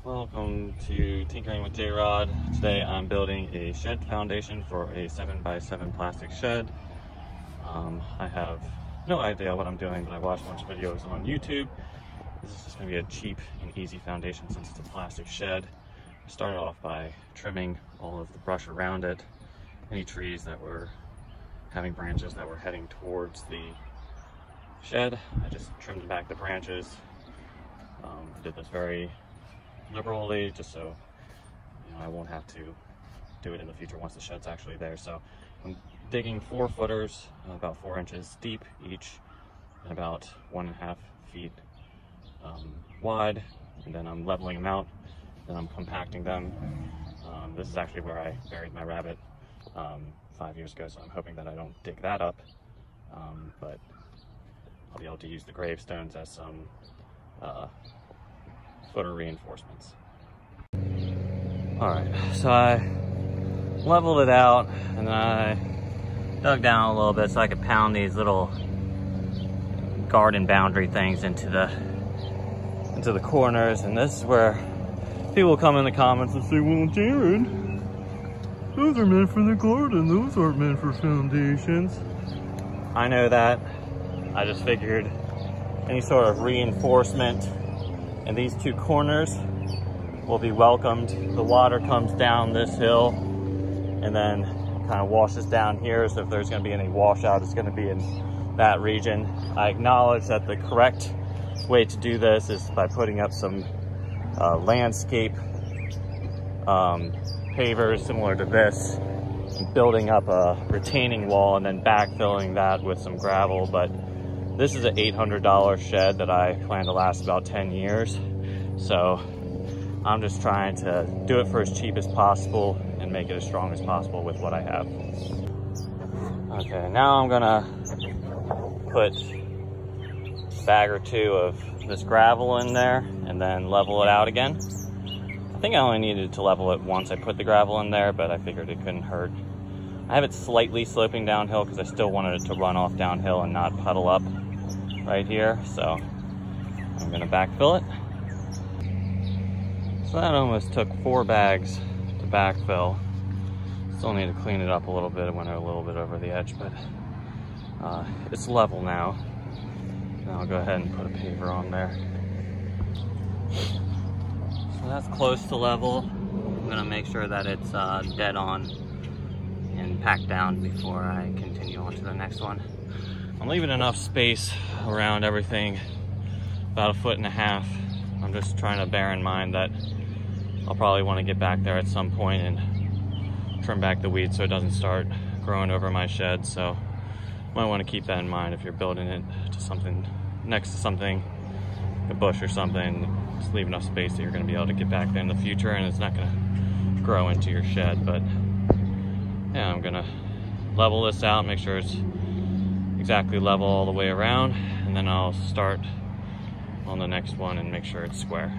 Welcome to Tinkering with J-Rod. Today I'm building a shed foundation for a 7x7 plastic shed. I have no idea what I'm doing, but I watched a bunch of videos on YouTube. This is just going to be a cheap and easy foundation since it's a plastic shed. I started off by trimming all of the brush around it, any trees that were having branches that were heading towards the shed. I just trimmed back the branches. I did this very liberally, just so I won't have to do it in the future once the shed's actually there. So I'm digging 4 footers, about 4 inches deep each, and about 1.5 feet wide, and then I'm leveling them out, then I'm compacting them. This is actually where I buried my rabbit 5 years ago, so I'm hoping that I don't dig that up, but I'll be able to use the gravestones as some footer reinforcements. Alright, so I leveled it out and then I dug down a little bit so I could pound these little garden boundary things into the corners, and this is where people come in the comments and say, well, Jared, those are meant for the garden, those aren't meant for foundations. I know that. I just figured any sort of reinforcement in these 2 corners will be welcomed. The water comes down this hill and then kind of washes down here, so if there's going to be any washout, it's going to be in that region. I acknowledge that the correct way to do this is by putting up some landscape pavers similar to this, and building up a retaining wall and then backfilling that with some gravel, but this is an $800 shed that I plan to last about 10 years. So I'm just trying to do it for as cheap as possible and make it as strong as possible with what I have. Okay, now I'm gonna put a bag or 2 of this gravel in there and then level it out again. I think I only needed to level it once I put the gravel in there, but I figured it couldn't hurt. I have it slightly sloping downhill because I still wanted it to run off downhill and not puddle up right here, so I'm gonna backfill it. So that almost took 4 bags to backfill. Still need to clean it up a little bit. It went a little bit over the edge, but it's level now. Now I'll go ahead and put a paver on there. So that's close to level. I'm gonna make sure that it's dead on and packed down before I continue on to the next one. I'm leaving enough space around everything, about 1.5 feet. I'm just trying to bear in mind that I'll probably want to get back there at some point and trim back the weeds so it doesn't start growing over my shed. So you might want to keep that in mind if you're building it to something, next to something, a bush or something. Just leave enough space that you're going to be able to get back there in the future and it's not going to grow into your shed. But yeah, I'm going to level this out, make sure it's exactly level all the way around, and then I'll start on the next one and make sure it's square.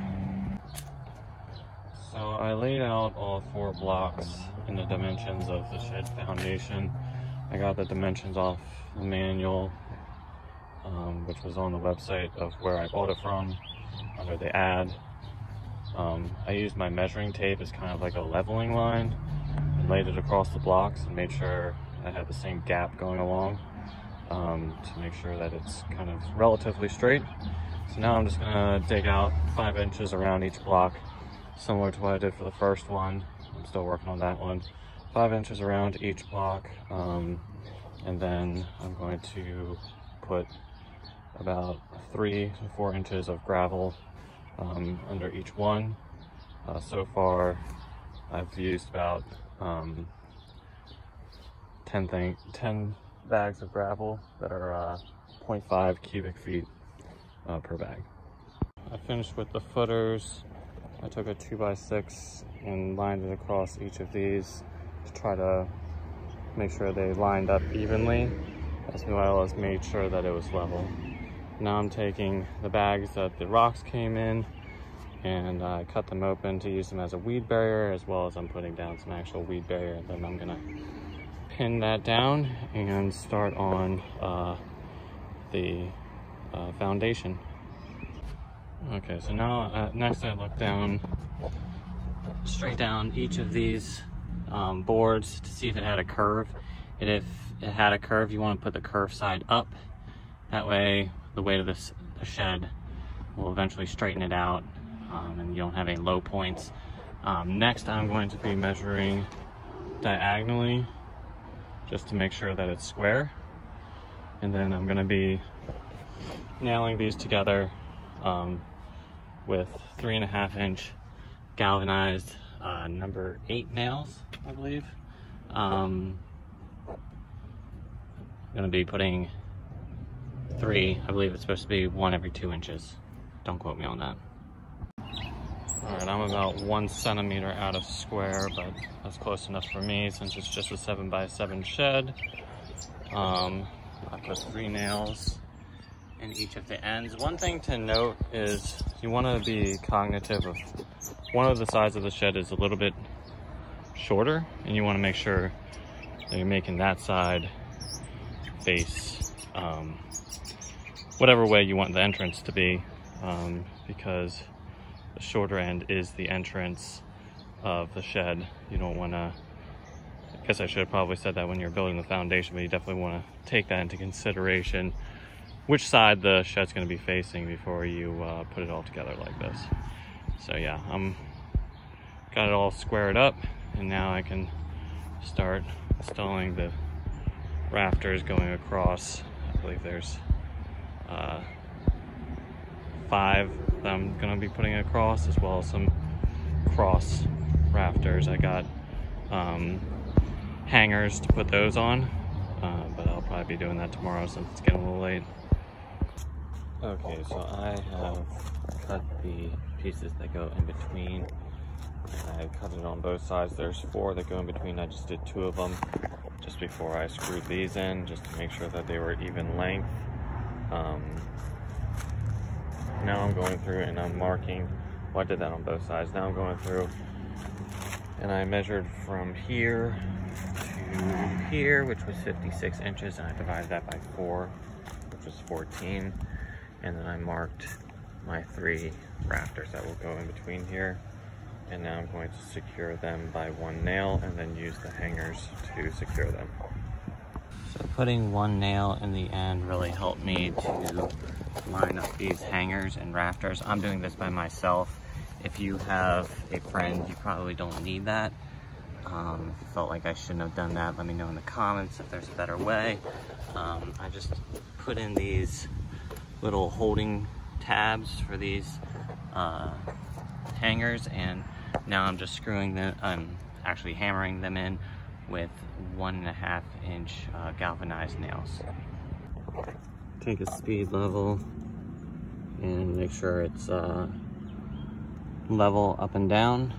So I laid out all 4 blocks in the dimensions of the shed foundation. I got the dimensions off the manual, which was on the website of where I bought it from, under the ad. I used my measuring tape as kind of like a leveling line and laid it across the blocks and made sure I had the same gap going along, to make sure that it's kind of relatively straight. So now I'm just gonna dig out 5 inches around each block, similar to what I did for the first one. I'm still working on that one. 5 inches around each block, and then I'm going to put about 3 to 4 inches of gravel under each one. So far I've used about 10 bags of gravel that are 0.5 cubic feet per bag. I finished with the footers. I took a 2x6 and lined it across each of these to try to make sure they lined up evenly, as well as made sure that it was level. Now I'm taking the bags that the rocks came in and I cut them open to use them as a weed barrier, as well as I'm putting down some actual weed barrier, and then I'm gonna pin that down and start on the foundation. Okay, so now next I look down, straight down each of these boards to see if it had a curve. And if it had a curve, you want to put the curve side up. That way the weight of the shed will eventually straighten it out, and you don't have any low points. Next I'm going to be measuring diagonally just to make sure that it's square. And then I'm going to be nailing these together with 3.5-inch galvanized number 8 nails, I believe. I'm going to be putting 3, I believe it's supposed to be 1 every 2 inches. Don't quote me on that. Alright, I'm about 1 centimeter out of square, but that's close enough for me since it's just a 7x7 shed. I put 3 nails in each of the ends. One thing to note is you want to be cognitive of one of the sides of the shed is a little bit shorter, and you want to make sure that you're making that side face whatever way you want the entrance to be, because the shorter end is the entrance of the shed. You don't want to, I guess I should have probably said that when you're building the foundation, but you definitely want to take that into consideration, which side the shed's going to be facing before you put it all together like this. So yeah, got it all squared up, and now I can start installing the rafters going across. I believe there's 5 that I'm going to be putting across, as well as some cross rafters. I got hangers to put those on, but I'll probably be doing that tomorrow since it's getting a little late. Okay, so I have cut the pieces that go in between. I cut it on both sides. There's 4 that go in between. I just did 2 of them just before I screwed these in, just to make sure that they were even length. Now I'm going through and I'm marking, well, I did that on both sides. Now I'm going through and I measured from here to here, which was 56 inches, and I divided that by 4, which was 14. And then I marked my 3 rafters that will go in between here. And now I'm going to secure them by 1 nail and then use the hangers to secure them. So putting 1 nail in the end really helped me to line up these hangers and rafters. I'm doing this by myself. If you have a friend, you probably don't need that. If you felt like I shouldn't have done that, let me know in the comments if there's a better way. I just put in these little holding tabs for these hangers, and now I'm just screwing them, I'm actually hammering them in with 1.5-inch galvanized nails. Take a speed level and make sure it's level up and down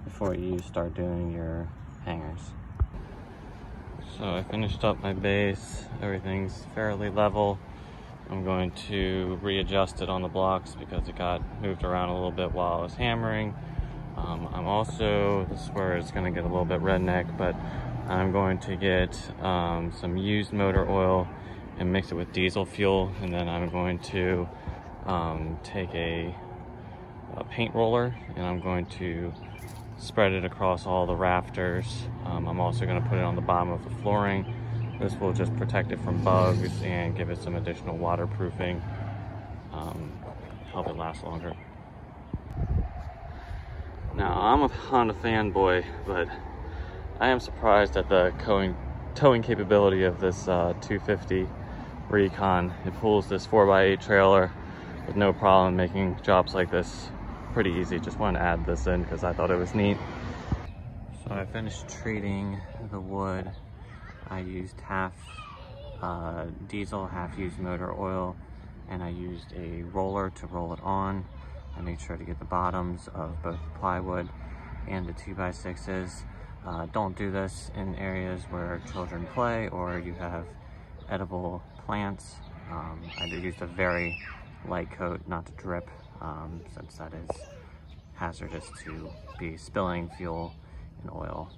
before you start doing your hangers. So I finished up my base, everything's fairly level. I'm going to readjust it on the blocks because it got moved around a little bit while I was hammering. I'm also, this is where it's going to get a little bit redneck, but I'm going to get some used motor oil and mix it with diesel fuel, and then I'm going to take a paint roller and I'm going to spread it across all the rafters. I'm also going to put it on the bottom of the flooring. This will just protect it from bugs and give it some additional waterproofing, help it last longer. Now, I'm a Honda fanboy, but I am surprised at the towing capability of this 250 Recon. It pulls this 4x8 trailer with no problem, making jobs like this pretty easy. Just wanted to add this in because I thought it was neat. So I finished treating the wood. I used half diesel, half used motor oil, and I used a roller to roll it on. I made sure to get the bottoms of both the plywood and the 2x6s. Don't do this in areas where children play or you have edible plants. I used a very light coat, not to drip, since that is hazardous to be spilling fuel and oil.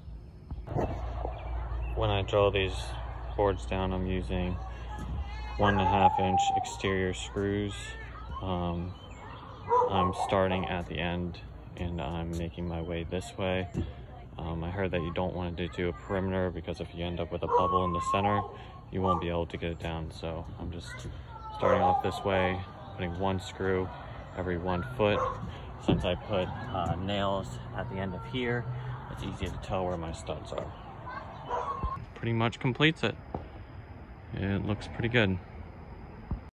When I draw these boards down, I'm using 1.5-inch exterior screws. I'm starting at the end and I'm making my way this way. I heard that you don't want to do a perimeter because if you end up with a bubble in the center, you won't be able to get it down. So I'm just starting off this way, putting one screw every 1 foot. Since I put nails at the end of here, it's easier to tell where my studs are. Pretty much completes it. It looks pretty good.